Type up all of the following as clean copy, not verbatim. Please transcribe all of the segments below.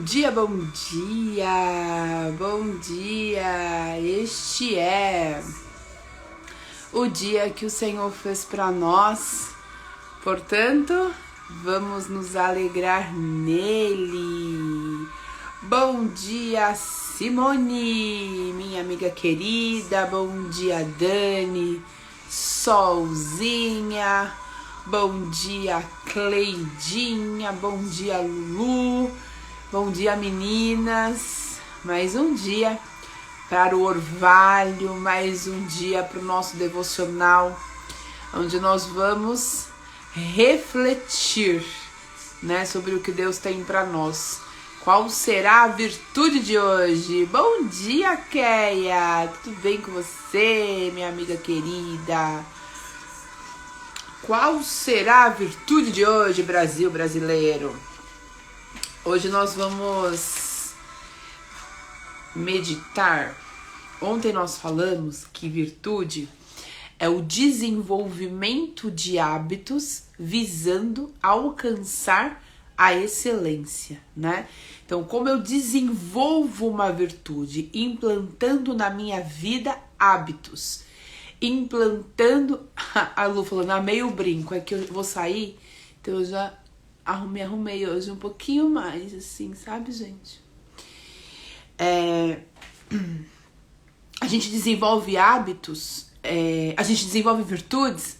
dia, bom dia, bom dia. Este é o dia que o Senhor fez para nós, portanto, vamos nos alegrar nele. Bom dia, Simone, minha amiga querida, bom dia, Dani, Solzinha, bom dia, Cleidinha, bom dia, Lulu, bom dia, meninas. Mais um dia para o Orvalho, mais um dia para o nosso devocional, onde nós vamos refletir, né, sobre o que Deus tem para nós. Qual será a virtude de hoje? Bom dia, Keia! Tudo bem com você, minha amiga querida? Qual será a virtude de hoje, Brasil brasileiro? Hoje nós vamos meditar. Ontem nós falamos que virtude é o desenvolvimento de hábitos visando alcançar a excelência, né? Então, como eu desenvolvo uma virtude? Implantando na minha vida hábitos. Implantando... A Lu falando, amei o brinco, é que eu vou sair, então eu já arrumei hoje um pouquinho mais, assim, sabe, gente? A gente desenvolve hábitos, a gente desenvolve virtudes,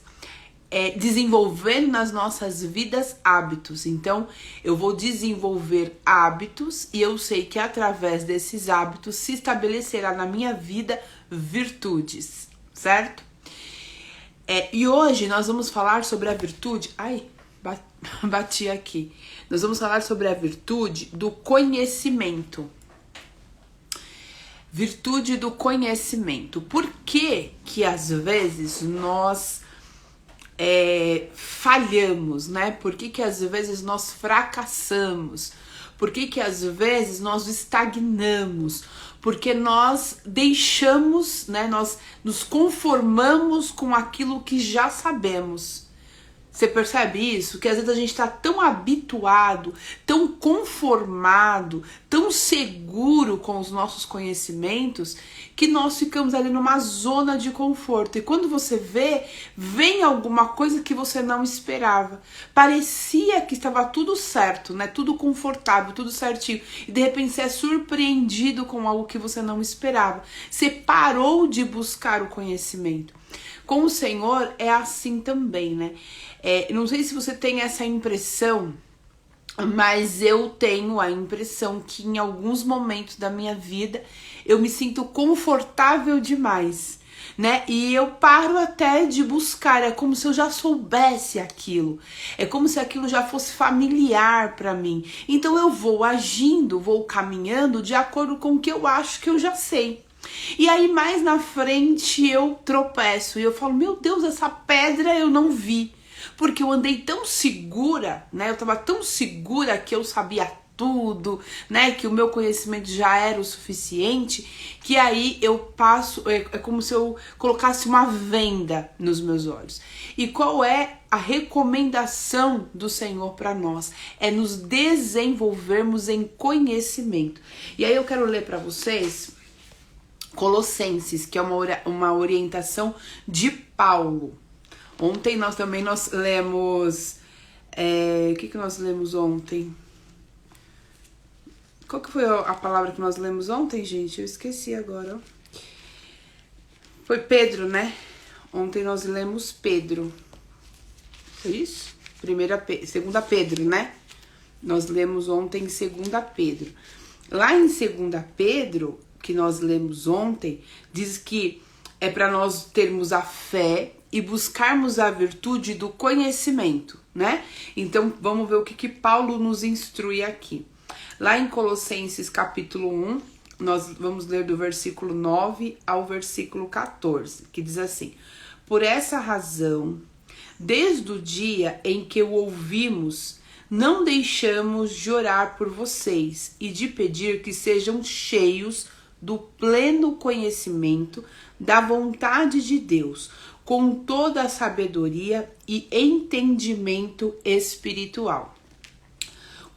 desenvolvendo nas nossas vidas hábitos. Então, eu vou desenvolver hábitos e eu sei que através desses hábitos se estabelecerá na minha vida virtudes, certo? E hoje nós vamos falar sobre a virtude... Ai, bati aqui. Nós vamos falar sobre a virtude do conhecimento. Virtude do conhecimento. Por que que às vezes nós falhamos, né? Por que que às vezes nós fracassamos? Por que que às vezes nós estagnamos? Porque nós deixamos, né? Nós nos conformamos com aquilo que já sabemos. Você percebe isso? Que às vezes a gente está tão habituado, tão conformado, tão seguro com os nossos conhecimentos, que nós ficamos ali numa zona de conforto. E quando você vê, vem alguma coisa que você não esperava. Parecia que estava tudo certo, né? Tudo confortável, tudo certinho. E de repente você é surpreendido com algo que você não esperava. Você parou de buscar o conhecimento. Com o Senhor é assim também, né? Não sei se você tem essa impressão, mas eu tenho a impressão que em alguns momentos da minha vida eu me sinto confortável demais, né? E eu paro até de buscar, é como se eu já soubesse aquilo, é como se aquilo já fosse familiar para mim. Então eu vou agindo, vou caminhando de acordo com o que eu acho que eu já sei. E aí mais na frente eu tropeço e eu falo, meu Deus, essa pedra eu não vi. Porque eu andei tão segura, né? Eu tava tão segura que eu sabia tudo, né? Que o meu conhecimento já era o suficiente, que aí eu passo, é como se eu colocasse uma venda nos meus olhos. E qual é a recomendação do Senhor para nós? É nos desenvolvermos em conhecimento. E aí eu quero ler para vocês Colossenses, que é uma orientação de Paulo. Ontem nós lemos... o que nós lemos ontem? Qual que foi a palavra que nós lemos ontem, gente? Eu esqueci agora. Ó. Foi Pedro, né? Ontem nós lemos Pedro. Foi isso? 2 Pedro, né? Nós lemos ontem 2 Pedro. Lá em 2 Pedro, que nós lemos ontem, diz que é para nós termos a fé e buscarmos a virtude do conhecimento, né? Então, vamos ver o que Paulo nos instrui aqui. Lá em Colossenses capítulo 1, nós vamos ler do versículo 9 ao versículo 14, que diz assim: por essa razão, desde o dia em que o ouvimos, não deixamos de orar por vocês e de pedir que sejam cheios do pleno conhecimento da vontade de Deus, com toda a sabedoria e entendimento espiritual.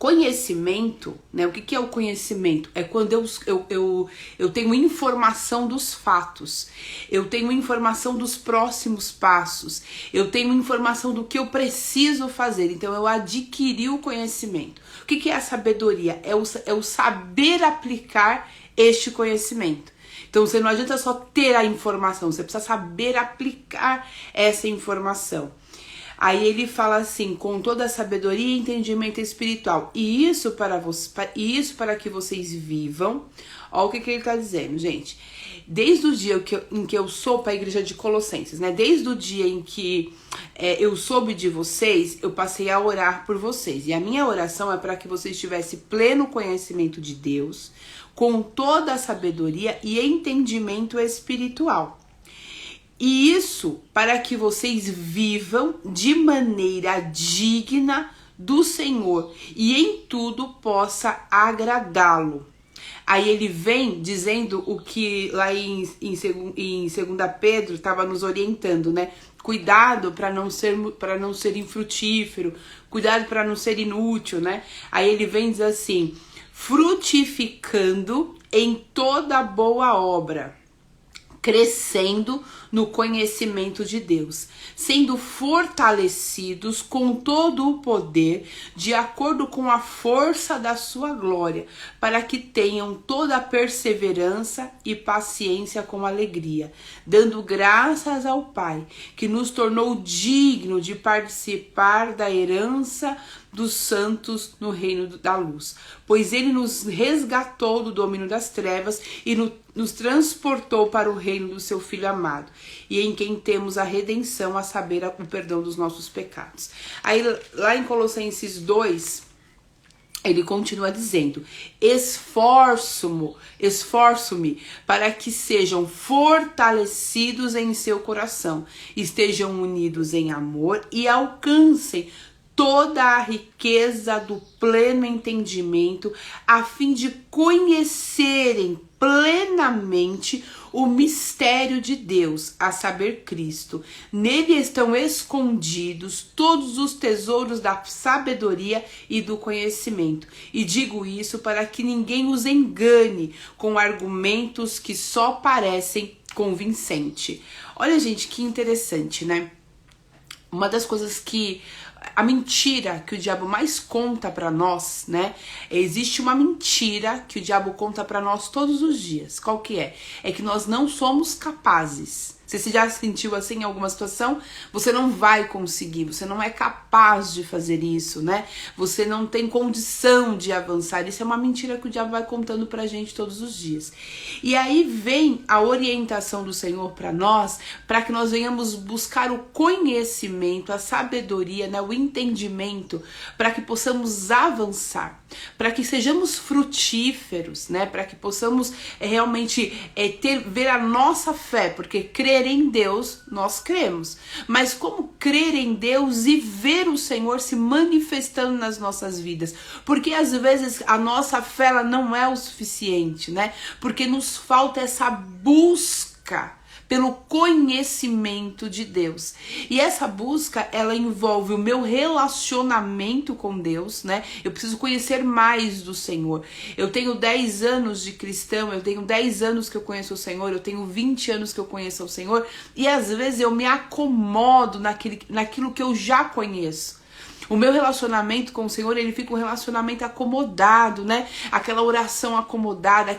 Conhecimento, né? O que é o conhecimento? É quando eu tenho informação dos fatos, eu tenho informação dos próximos passos, eu tenho informação do que eu preciso fazer. Então eu adquiri o conhecimento. O que é a sabedoria? É o saber aplicar este conhecimento. Então você não adianta só ter a informação, você precisa saber aplicar essa informação. Aí ele fala assim, com toda a sabedoria e entendimento espiritual. E isso para que vocês vivam. Olha o que ele está dizendo, gente. Desde o dia em que eu sou para a igreja de Colossenses, né? Desde o dia em que eu soube de vocês, eu passei a orar por vocês. E a minha oração é para que vocês tivessem pleno conhecimento de Deus, com toda a sabedoria e entendimento espiritual. E isso para que vocês vivam de maneira digna do Senhor e em tudo possa agradá-lo. Aí ele vem dizendo o que lá em 2 Pedro estava nos orientando, né? Cuidado para não ser infrutífero, cuidado para não ser inútil, né? Aí ele vem dizer assim, frutificando em toda boa obra, crescendo no conhecimento de Deus, sendo fortalecidos com todo o poder, de acordo com a força da sua glória, para que tenham toda a perseverança e paciência com alegria, dando graças ao Pai, que nos tornou digno de participar da herança dos santos no reino da luz, pois ele nos resgatou do domínio das trevas e nos transportou para o reino do seu Filho amado, e em quem temos a redenção, a saber, o perdão dos nossos pecados. Aí lá em Colossenses 2, ele continua dizendo, esforço-me para que sejam fortalecidos em seu coração, estejam unidos em amor e alcancem toda a riqueza do pleno entendimento, a fim de conhecerem plenamente o mistério de Deus, a saber, Cristo. Nele estão escondidos todos os tesouros da sabedoria e do conhecimento. E digo isso para que ninguém os engane com argumentos que só parecem convincentes. Olha, gente, que interessante, né? Uma das coisas que a mentira que o diabo mais conta pra nós, né? Existe uma mentira que o diabo conta pra nós todos os dias. Qual que é? É que nós não somos capazes. Você já se sentiu assim em alguma situação? Você não vai conseguir, você não é capaz de fazer isso, né? Você não tem condição de avançar. Isso é uma mentira que o diabo vai contando pra gente todos os dias. E aí vem a orientação do Senhor pra nós, para que nós venhamos buscar o conhecimento, a sabedoria, né? O entendimento, para que possamos avançar, para que sejamos frutíferos, né? Para que possamos realmente ver a nossa fé, porque crer em Deus, nós cremos. Mas como crer em Deus e ver o Senhor se manifestando nas nossas vidas? Porque às vezes a nossa fé ela não é o suficiente, né? Porque nos falta essa busca pelo conhecimento de Deus. E essa busca, ela envolve o meu relacionamento com Deus, né? Eu preciso conhecer mais do Senhor. Eu tenho 10 anos de cristão, eu tenho 10 anos que eu conheço o Senhor, eu tenho 20 anos que eu conheço o Senhor, e às vezes eu me acomodo naquilo que eu já conheço. O meu relacionamento com o Senhor, ele fica um relacionamento acomodado, né? Aquela oração acomodada,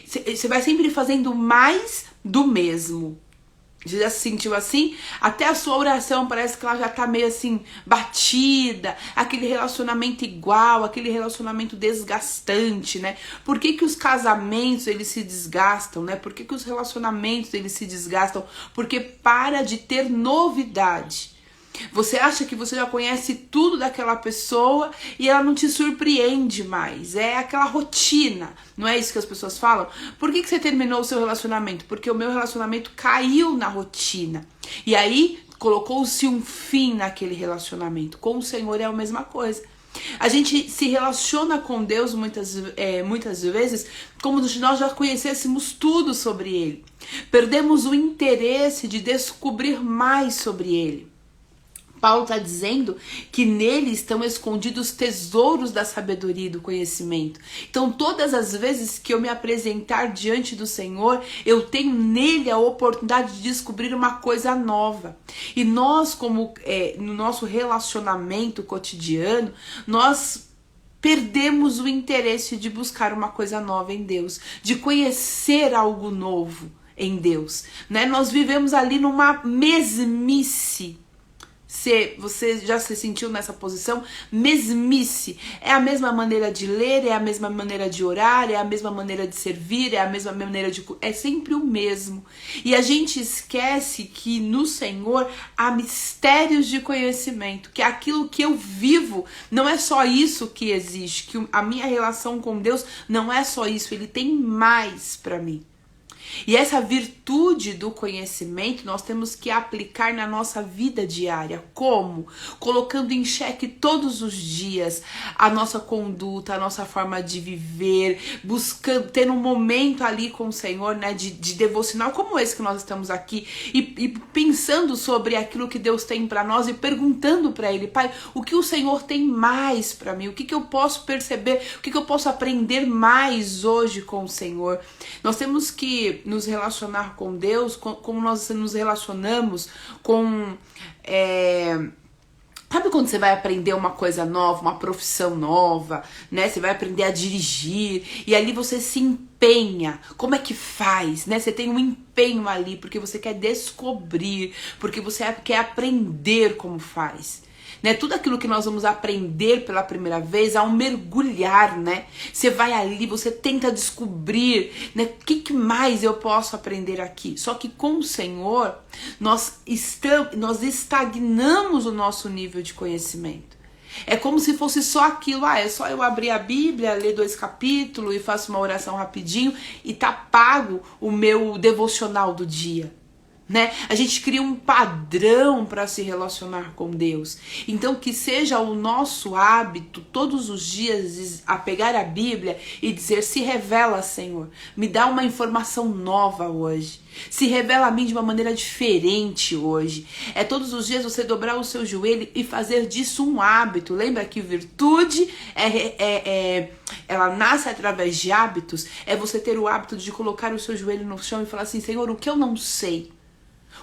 você vai sempre fazendo mais do mesmo. Você já se sentiu assim? Até a sua oração parece que ela já tá meio assim, batida, aquele relacionamento igual, aquele relacionamento desgastante, né? Por que que os casamentos, eles se desgastam, né? Por que que os relacionamentos, eles se desgastam? Porque para de ter novidade. Você acha que você já conhece tudo daquela pessoa e ela não te surpreende mais. É aquela rotina, não é isso que as pessoas falam? Por que que você terminou o seu relacionamento? Porque o meu relacionamento caiu na rotina. E aí colocou-se um fim naquele relacionamento. Com o Senhor é a mesma coisa. A gente se relaciona com Deus muitas vezes como se nós já conhecêssemos tudo sobre Ele. Perdemos o interesse de descobrir mais sobre Ele. Paulo está dizendo que nele estão escondidos tesouros da sabedoria e do conhecimento. Então, todas as vezes que eu me apresentar diante do Senhor, eu tenho nele a oportunidade de descobrir uma coisa nova. E nós, como no nosso relacionamento cotidiano, nós perdemos o interesse de buscar uma coisa nova em Deus, de conhecer algo novo em Deus, né? Nós vivemos ali numa mesmice. Você já se sentiu nessa posição? Mesmice. É a mesma maneira de ler, é a mesma maneira de orar, é a mesma maneira de servir, é a mesma maneira de... É sempre o mesmo. E a gente esquece que no Senhor há mistérios de conhecimento, que aquilo que eu vivo não é só isso que existe, que a minha relação com Deus não é só isso, Ele tem mais para mim. E essa virtude do conhecimento nós temos que aplicar na nossa vida diária. Como? Colocando em xeque todos os dias a nossa conduta, a nossa forma de viver, buscando, ter um momento ali com o Senhor, né, de devocional como esse que nós estamos aqui, e pensando sobre aquilo que Deus tem para nós e perguntando para Ele: Pai, o que o Senhor tem mais para mim? O que eu posso perceber? O que eu posso aprender mais hoje com o Senhor? Nós temos que nos relacionar com Deus, como nós nos relacionamos com... Sabe quando você vai aprender uma coisa nova, uma profissão nova, né? Você vai aprender a dirigir e ali você se empenha. Como é que faz, né? Você tem um empenho ali porque você quer descobrir, porque você quer aprender como faz. Né? Tudo aquilo que nós vamos aprender pela primeira vez, há um mergulhar, né? Você vai ali, você tenta descobrir, né? O que mais eu posso aprender aqui? Só que com o Senhor, nós estagnamos o nosso nível de conhecimento. É como se fosse só aquilo, é só eu abrir a Bíblia, ler 2 capítulos e faço uma oração rapidinho e tá pago o meu devocional do dia. Né? A gente cria um padrão para se relacionar com Deus. Então que seja o nosso hábito todos os dias a pegar a Bíblia e dizer: se revela, Senhor, me dá uma informação nova hoje, se revela a mim de uma maneira diferente hoje. É todos os dias você dobrar o seu joelho e fazer disso um hábito. Lembra que virtude ela nasce através de hábitos. É você ter o hábito de colocar o seu joelho no chão e falar assim: Senhor, o que eu não sei,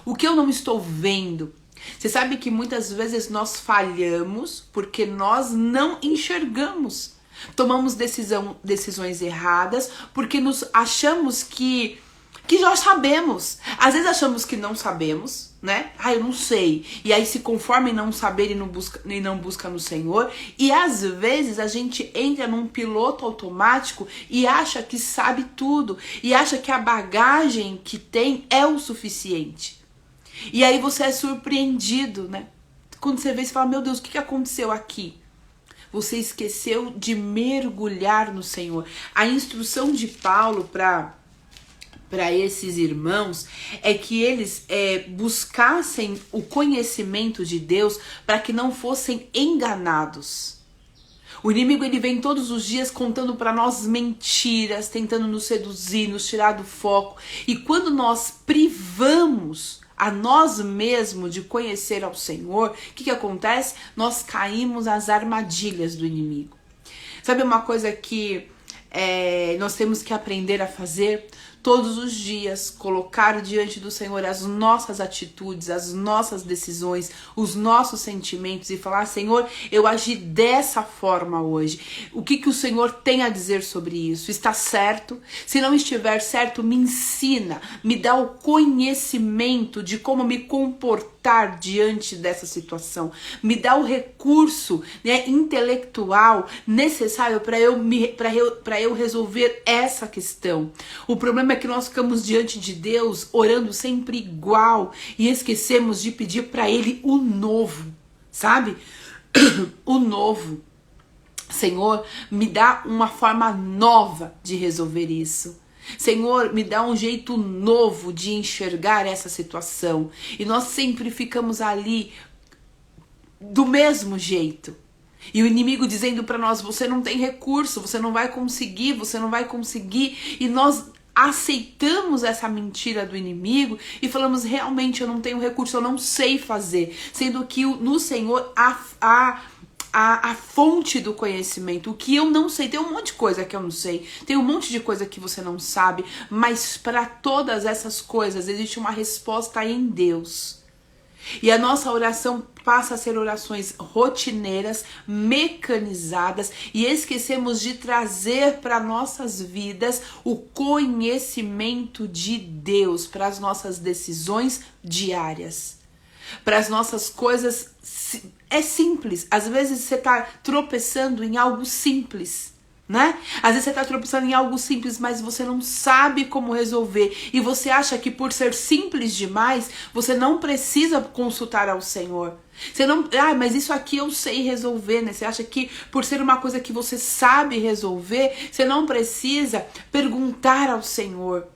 o que eu não estou vendo? Você sabe que muitas vezes nós falhamos porque nós não enxergamos. Tomamos decisões erradas porque nos achamos que já sabemos. Às vezes achamos que não sabemos, né? Eu não sei. E aí se conforma em não saber e não busca no Senhor. E às vezes a gente entra num piloto automático e acha que sabe tudo. E acha que a bagagem que tem é o suficiente. E aí você é surpreendido, né? Quando você vê, você fala: meu Deus, o que aconteceu aqui? Você esqueceu de mergulhar no Senhor. A instrução de Paulo para esses irmãos é que eles buscassem o conhecimento de Deus para que não fossem enganados. O inimigo, ele vem todos os dias contando para nós mentiras, tentando nos seduzir, nos tirar do foco. E quando nós privamos a nós mesmos de conhecer ao Senhor, o que acontece? Nós caímos às armadilhas do inimigo. Sabe uma coisa que nós temos que aprender a fazer? Todos os dias, colocar diante do Senhor as nossas atitudes, as nossas decisões, os nossos sentimentos e falar: Senhor, eu agi dessa forma hoje. O que o Senhor tem a dizer sobre isso? Está certo? Se não estiver certo, me ensina, me dá o conhecimento de como me comportar diante dessa situação. Me dá o recurso, né, intelectual necessário para eu resolver essa questão. O problema é que nós ficamos diante de Deus orando sempre igual e esquecemos de pedir para Ele o novo, sabe? O novo. Senhor, me dá uma forma nova de resolver isso. Senhor, me dá um jeito novo de enxergar essa situação. E nós sempre ficamos ali do mesmo jeito. E o inimigo dizendo para nós: você não tem recurso, você não vai conseguir, e nós aceitamos essa mentira do inimigo e falamos, realmente eu não tenho recurso, eu não sei fazer. Sendo que no Senhor a fonte do conhecimento, o que eu não sei, tem um monte de coisa que eu não sei, tem um monte de coisa que você não sabe, mas para todas essas coisas existe uma resposta em Deus. E a nossa oração passa a ser orações rotineiras, mecanizadas, e esquecemos de trazer para nossas vidas o conhecimento de Deus para as nossas decisões diárias, para as nossas coisas. É simples, às vezes você está tropeçando em algo simples, né? Às vezes você está tropeçando em algo simples, mas você não sabe como resolver. E você acha que por ser simples demais, você não precisa consultar ao Senhor. Você não, mas isso aqui eu sei resolver, né? Você acha que por ser uma coisa que você sabe resolver, você não precisa perguntar ao Senhor.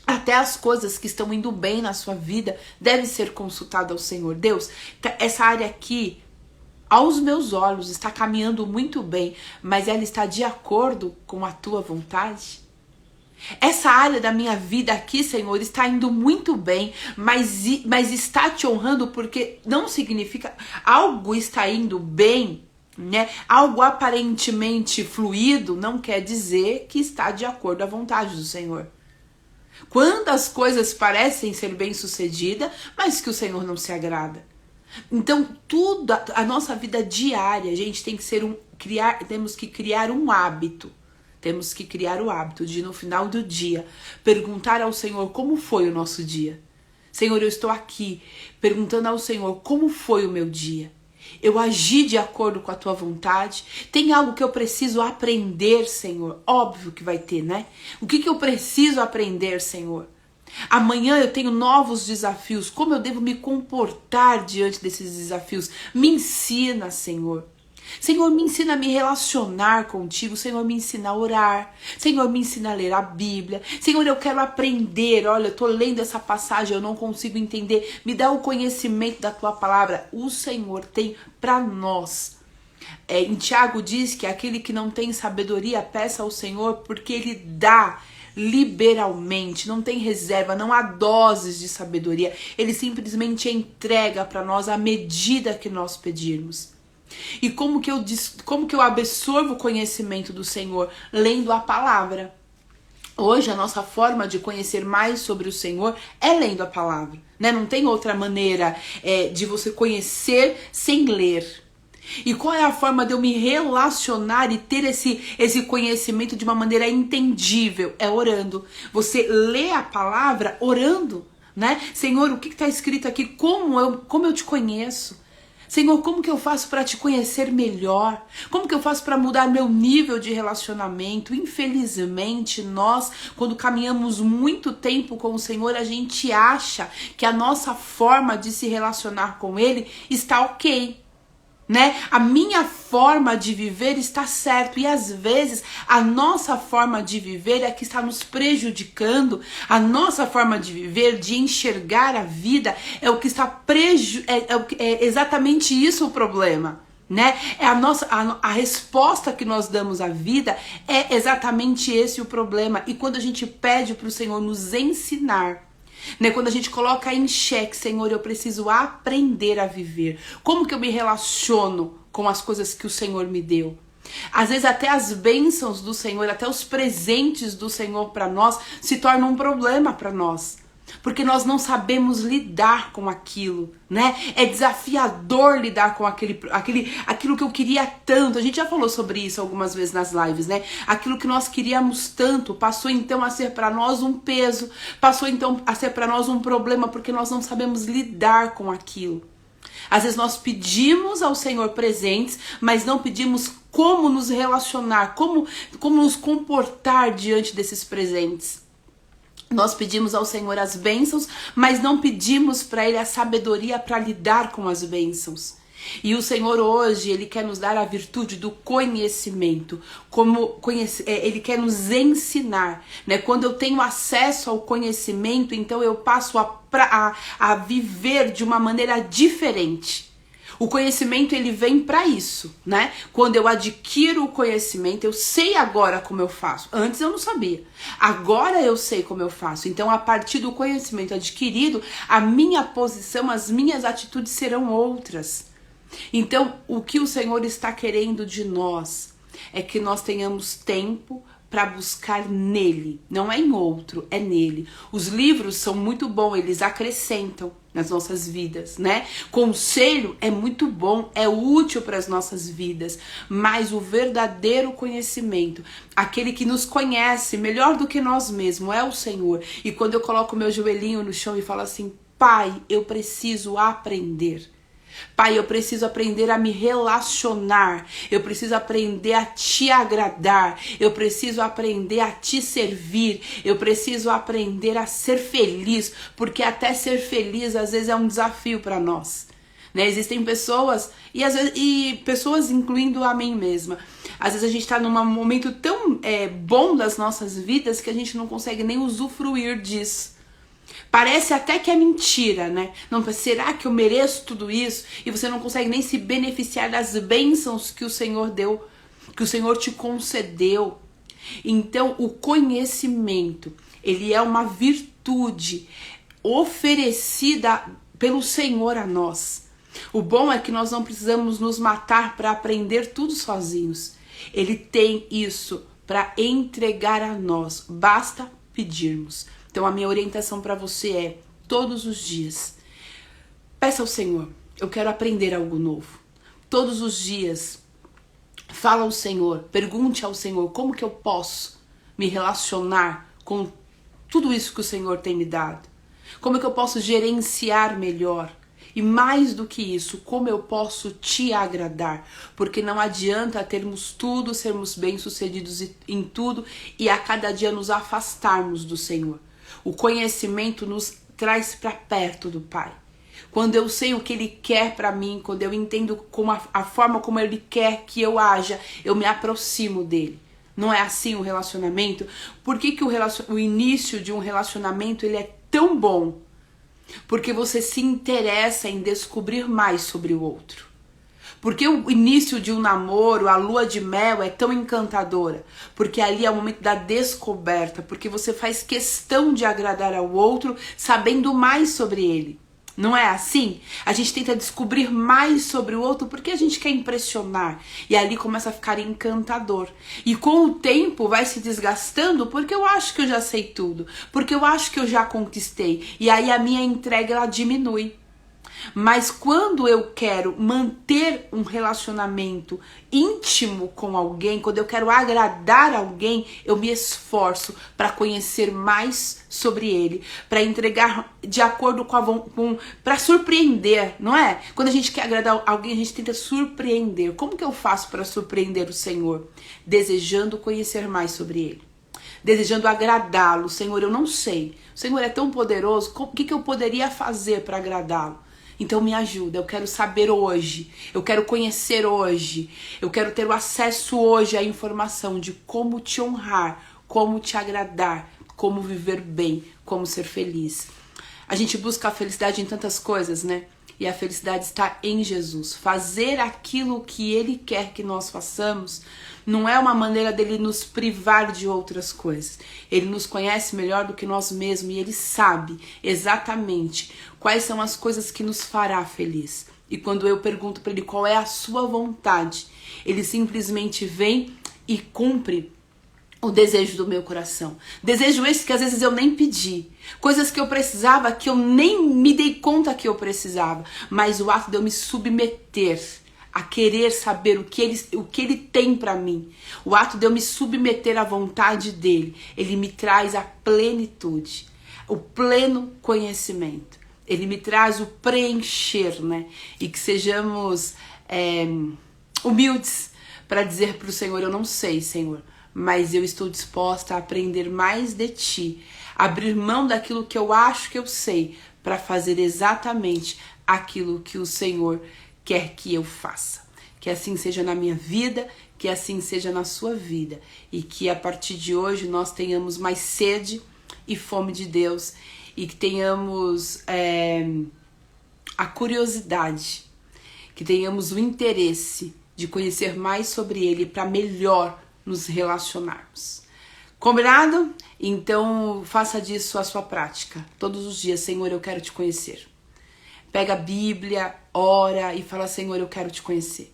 Até as coisas que estão indo bem na sua vida devem ser consultadas ao Senhor. Deus, essa área aqui, aos meus olhos, está caminhando muito bem, mas ela está de acordo com a tua vontade? Essa área da minha vida aqui, Senhor, está indo muito bem, mas está te honrando, porque não significa algo está indo bem, né? Algo aparentemente fluido não quer dizer que está de acordo à vontade do Senhor. Quantas coisas parecem ser bem-sucedidas, mas que o Senhor não se agrada. Então, tudo, a nossa vida diária, a gente tem que temos que criar um hábito. Temos que criar o hábito de, no final do dia, perguntar ao Senhor como foi o nosso dia. Senhor, eu estou aqui perguntando ao Senhor como foi o meu dia. Eu agi de acordo com a tua vontade? Tem algo que eu preciso aprender, Senhor? Óbvio que vai ter, né? O que eu preciso aprender, Senhor? Amanhã eu tenho novos desafios. Como eu devo me comportar diante desses desafios? Me ensina, Senhor. Senhor, me ensina a me relacionar contigo. Senhor, me ensina a orar. Senhor, me ensina a ler a Bíblia. Senhor, eu quero aprender. Olha, eu tô lendo essa passagem, eu não consigo entender. Me dá o conhecimento da tua palavra. O Senhor tem para nós. Em Tiago diz que aquele que não tem sabedoria, peça ao Senhor, porque Ele dá liberalmente, não tem reserva, não há doses de sabedoria. Ele simplesmente entrega para nós à medida que nós pedirmos. E como que eu absorvo o conhecimento do Senhor? Lendo a palavra. Hoje a nossa forma de conhecer mais sobre o Senhor é lendo a palavra, né? Não tem outra maneira de você conhecer sem ler. E qual é a forma de eu me relacionar e ter esse conhecimento de uma maneira entendível? É orando. Você lê a palavra orando, né? Senhor, o que está escrito aqui? Como eu te conheço? Senhor, como que eu faço para te conhecer melhor? Como que eu faço para mudar meu nível de relacionamento? Infelizmente, nós, quando caminhamos muito tempo com o Senhor, a gente acha que a nossa forma de se relacionar com Ele está ok, né? A minha forma de viver está certo, e às vezes a nossa forma de viver é que está nos prejudicando. A nossa forma de viver, de enxergar a vida, é o que está é exatamente isso o problema, né? A resposta que nós damos à vida é exatamente esse o problema. E quando a gente pede para o Senhor nos ensinar, né, quando a gente coloca em xeque, Senhor, eu preciso aprender a viver. Como que eu me relaciono com as coisas que o Senhor me deu? Às vezes até as bênçãos do Senhor, até os presentes do Senhor para nós se tornam um problema para nós, porque nós não sabemos lidar com aquilo, né? É desafiador lidar com aquilo que eu queria tanto. A gente já falou sobre isso algumas vezes nas lives, né? Aquilo que nós queríamos tanto passou então a ser para nós um peso, passou então a ser para nós um problema, porque nós não sabemos lidar com aquilo. Às vezes nós pedimos ao Senhor presentes, mas não pedimos como nos relacionar, como nos comportar diante desses presentes. Nós pedimos ao Senhor as bênçãos, mas não pedimos para Ele a sabedoria para lidar com as bênçãos. E o Senhor hoje, Ele quer nos dar a virtude do conhecimento, Ele quer nos ensinar, né? Quando eu tenho acesso ao conhecimento, então eu passo a viver de uma maneira diferente. O conhecimento, ele vem para isso, né? Quando eu adquiro o conhecimento, eu sei agora como eu faço. Antes eu não sabia. Agora eu sei como eu faço. Então, a partir do conhecimento adquirido, a minha posição, as minhas atitudes serão outras. Então, o que o Senhor está querendo de nós é que nós tenhamos tempo para buscar nele, não é em outro, é nele. Os livros são muito bons, eles acrescentam nas nossas vidas, né? Conselho é muito bom, é útil para as nossas vidas, mas o verdadeiro conhecimento, aquele que nos conhece melhor do que nós mesmos, é o Senhor. E quando eu coloco meu joelhinho no chão e falo assim: Pai, eu preciso aprender. Pai, eu preciso aprender a me relacionar, eu preciso aprender a te agradar, eu preciso aprender a te servir, eu preciso aprender a ser feliz, porque até ser feliz às vezes é um desafio para nós, né? Existem pessoas, e pessoas incluindo a mim mesma, às vezes a gente está num momento tão bom das nossas vidas que a gente não consegue nem usufruir disso. Parece até que é mentira, né? Não, será que eu mereço tudo isso? E você não consegue nem se beneficiar das bênçãos que o Senhor deu, que o Senhor te concedeu. Então, o conhecimento, ele é uma virtude oferecida pelo Senhor a nós. O bom é que nós não precisamos nos matar para aprender tudo sozinhos. Ele tem isso para entregar a nós, basta pedirmos. Então a minha orientação para você é, todos os dias, peça ao Senhor, eu quero aprender algo novo. Todos os dias, fala ao Senhor, pergunte ao Senhor, como que eu posso me relacionar com tudo isso que o Senhor tem me dado? Como é que eu posso gerenciar melhor? E mais do que isso, como eu posso te agradar? Porque não adianta termos tudo, sermos bem-sucedidos em tudo e a cada dia nos afastarmos do Senhor. O conhecimento nos traz para perto do Pai. Quando eu sei o que Ele quer para mim, quando eu entendo como a forma como Ele quer que eu haja, eu me aproximo dele. Não é assim o relacionamento? Por que o início de um relacionamento ele é tão bom? Porque você se interessa em descobrir mais sobre o outro. Porque o início de um namoro, a lua de mel é tão encantadora? Porque ali é o momento da descoberta, porque você faz questão de agradar ao outro sabendo mais sobre ele. Não é assim? A gente tenta descobrir mais sobre o outro porque a gente quer impressionar. E ali começa a ficar encantador. E com o tempo vai se desgastando porque eu acho que eu já sei tudo. Porque eu acho que eu já conquistei. E aí a minha entrega ela diminui. Mas quando eu quero manter um relacionamento íntimo com alguém, quando eu quero agradar alguém, eu me esforço para conhecer mais sobre ele, para entregar de acordo com para surpreender, não é? Quando a gente quer agradar alguém, a gente tenta surpreender. Como que eu faço para surpreender o Senhor? Desejando conhecer mais sobre ele. Desejando agradá-lo. Senhor, eu não sei. O Senhor é tão poderoso, o que eu poderia fazer para agradá-lo? Então me ajuda, eu quero saber hoje, eu quero conhecer hoje, eu quero ter o acesso hoje à informação de como te honrar, como te agradar, como viver bem, como ser feliz. A gente busca a felicidade em tantas coisas, né? E a felicidade está em Jesus. Fazer aquilo que Ele quer que nós façamos não é uma maneira dele nos privar de outras coisas. Ele nos conhece melhor do que nós mesmos e Ele sabe exatamente quais são as coisas que nos fará feliz. E quando eu pergunto para Ele qual é a sua vontade, Ele simplesmente vem e cumpre o desejo do meu coração. Desejo esse que às vezes eu nem pedi. Coisas que eu precisava, que eu nem me dei conta que eu precisava. Mas o ato de eu me submeter a querer saber o que ele tem para mim, o ato de eu me submeter à vontade dele, ele me traz a plenitude, o pleno conhecimento. Ele me traz o preencher, né? E que sejamos humildes para dizer para o Senhor, eu não sei, Senhor, mas eu estou disposta a aprender mais de ti, abrir mão daquilo que eu acho que eu sei, para fazer exatamente aquilo que o Senhor quer que eu faça. Que assim seja na minha vida, que assim seja na sua vida, e que a partir de hoje nós tenhamos mais sede e fome de Deus, e que tenhamos a curiosidade que tenhamos o interesse de conhecer mais sobre Ele para melhor nos relacionarmos. Combinado? Então faça disso a sua prática. Todos os dias, Senhor, eu quero te conhecer. Pega a Bíblia, ora e fala, Senhor, eu quero te conhecer.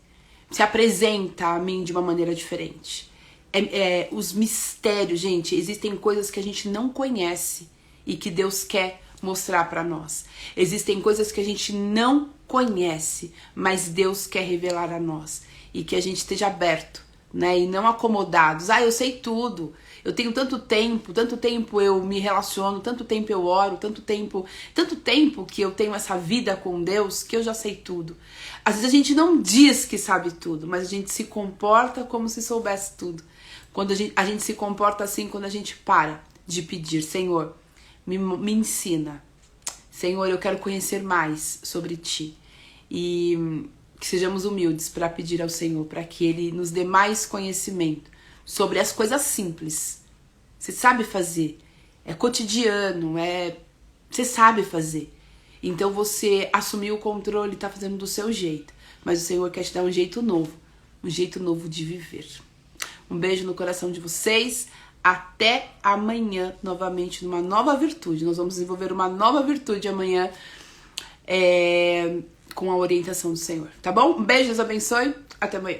Se apresenta a mim de uma maneira diferente. Os mistérios, gente, existem coisas que a gente não conhece e que Deus quer mostrar para nós. Existem coisas que a gente não conhece, mas Deus quer revelar a nós. E que a gente esteja aberto, né? E não acomodados. Eu sei tudo. Eu tenho tanto tempo eu me relaciono, tanto tempo eu oro, tanto tempo que eu tenho essa vida com Deus, que eu já sei tudo. Às vezes a gente não diz que sabe tudo, mas a gente se comporta como se soubesse tudo. Quando a gente se comporta assim, quando a gente para de pedir, Senhor, me ensina. Senhor, eu quero conhecer mais sobre Ti. E que sejamos humildes para pedir ao Senhor, para que Ele nos dê mais conhecimento sobre as coisas simples. Você sabe fazer. É cotidiano, você sabe fazer. Então você assumiu o controle, está fazendo do seu jeito. Mas o Senhor quer te dar um jeito novo de viver. Um beijo no coração de vocês. Até amanhã, novamente, numa nova virtude. Nós vamos desenvolver uma nova virtude amanhã, com a orientação do Senhor. Tá bom? Um beijo, Deus abençoe. Até amanhã.